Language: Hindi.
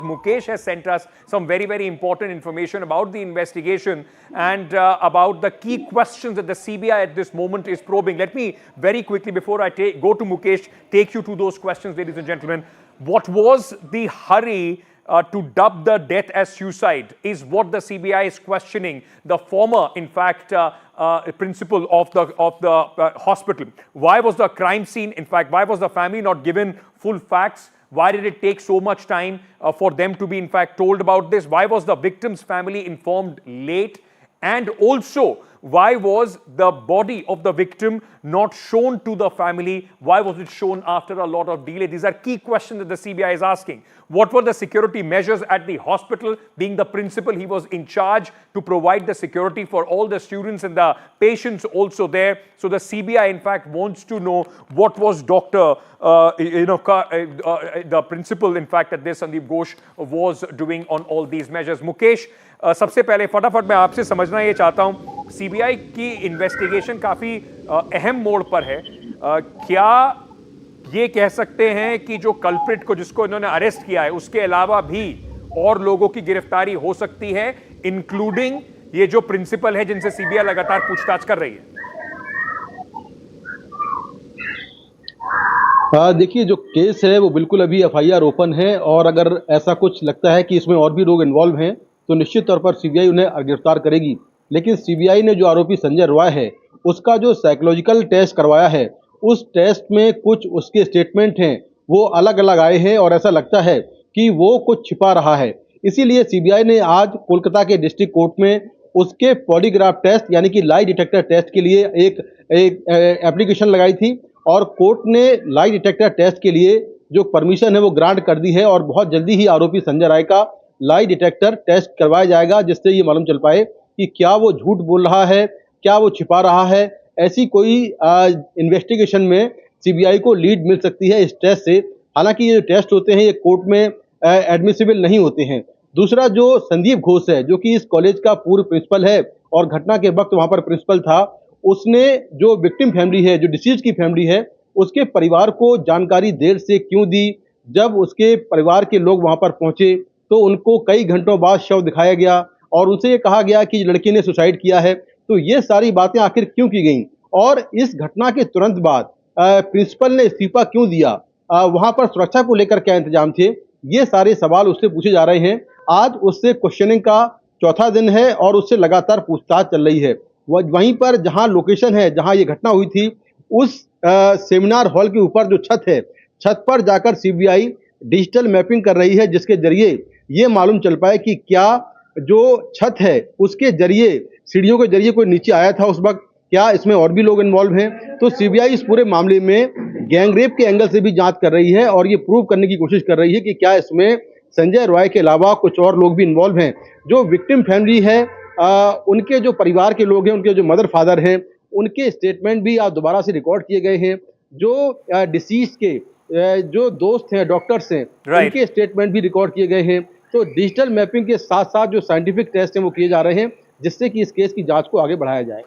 Mukesh has sent us some very, very important information about the investigation and about the key questions that the CBI at this moment is probing. Let me very quickly, before I go to Mukesh, take you to those questions, ladies and gentlemen. What was the hurry to dub the death as suicide is what the CBI is questioning. The former, in fact, principal of the hospital. Why was the crime scene, in fact, why was the family not given full facts? Why did it take so much time for them to be, in fact, told about this? Why was the victim's family informed late? And also, why was the body of the victim not shown to the family? Why was it shown after a lot of delay? These are key questions that the CBI is asking. What were the security measures at the hospital? Being the principal, he was in charge to provide the security for all the students and the patients also there. So the CBI, in fact, wants to know what was the principal, in fact, at this Sandeep Ghosh was doing on all these measures. Mukesh, सबसे पहले फटाफट मैं आपसे समझना ये चाहता हूं, सीबीआई की इन्वेस्टिगेशन काफी अहम मोड़ पर है। क्या ये कह सकते हैं कि जो कल्प्रिट को, जिसको इन्होंने अरेस्ट किया है, उसके अलावा भी और लोगों की गिरफ्तारी हो सकती है, इंक्लूडिंग ये जो प्रिंसिपल है जिनसे सीबीआई लगातार पूछताछ कर रही है? देखिए, जो केस है वो बिल्कुल अभी एफआईआर ओपन है और अगर ऐसा कुछ लगता है कि इसमें और भी लोग इन्वॉल्व हैं तो निश्चित तौर पर सीबीआई उन्हें गिरफ्तार करेगी। लेकिन सीबीआई ने जो आरोपी संजय रॉय है उसका जो साइकोलॉजिकल टेस्ट करवाया है, उस टेस्ट में कुछ उसके स्टेटमेंट हैं वो अलग अलग आए हैं और ऐसा लगता है कि वो कुछ छिपा रहा है। इसीलिए सीबीआई ने आज कोलकाता के डिस्ट्रिक्ट कोर्ट में उसके पॉलीग्राफ टेस्ट यानी कि लाई डिटेक्टर टेस्ट के लिए एक एप्लीकेशन लगाई थी और कोर्ट ने लाई डिटेक्टर टेस्ट के लिए जो परमिशन है वो ग्रांट कर दी है और बहुत जल्दी ही आरोपी संजय राय का लाई डिटेक्टर टेस्ट करवाया जाएगा, जिससे ये मालूम चल पाए कि क्या वो झूठ बोल रहा है, क्या वो छिपा रहा है। ऐसी कोई इन्वेस्टिगेशन में सीबीआई को लीड मिल सकती है इस टेस्ट से। हालांकि ये जो टेस्ट होते हैं ये कोर्ट में एडमिसिबल नहीं होते हैं। दूसरा, जो संदीप घोष है जो कि इस कॉलेज का पूर्व प्रिंसिपल है और घटना के वक्त वहां पर प्रिंसिपल था, उसने जो विक्टिम फैमिली है, जो डिसीज की फैमिली है, उसके परिवार को जानकारी देर से क्यों दी? जब उसके परिवार के लोग वहां पर पहुंचे तो उनको कई घंटों बाद शव दिखाया गया और उनसे ये कहा गया कि लड़की ने सुसाइड किया है। तो ये सारी बातें आखिर क्यों की गई और इस घटना के तुरंत बाद प्रिंसिपल ने इस्तीफा क्यों दिया? वहां पर सुरक्षा को लेकर क्या इंतजाम थे? ये सारे सवाल उससे पूछे जा रहे हैं। आज उससे क्वेश्चनिंग का चौथा दिन है और उससे लगातार पूछताछ चल रही है। वहीं पर जहां लोकेशन है, जहां ये घटना हुई थी, उस सेमिनार हॉल के ऊपर जो छत है, छत पर जाकर सीबीआई डिजिटल मैपिंग कर रही है, जिसके जरिए ये मालूम चल पाए कि क्या जो छत है उसके जरिए, सीढ़ियों के जरिए कोई नीचे आया था उस वक्त, क्या इसमें और भी लोग इन्वॉल्व हैं। तो सीबीआई इस पूरे मामले में गैंगरेप के एंगल से भी जांच कर रही है और ये प्रूव करने की कोशिश कर रही है कि क्या इसमें संजय रॉय के अलावा कुछ और लोग भी इन्वॉल्व हैं। जो विक्टिम फैमिली है, उनके जो परिवार के लोग हैं, उनके जो मदर फादर हैं, उनके स्टेटमेंट भी आज दोबारा से रिकॉर्ड किए गए हैं। जो डिसीज के जो दोस्त हैं, डॉक्टर्स हैं, उनके स्टेटमेंट भी रिकॉर्ड किए गए हैं। तो डिजिटल मैपिंग के साथ साथ जो साइंटिफिक टेस्ट हैं वो किए जा रहे हैं, जिससे कि इस केस की जांच को आगे बढ़ाया जाए।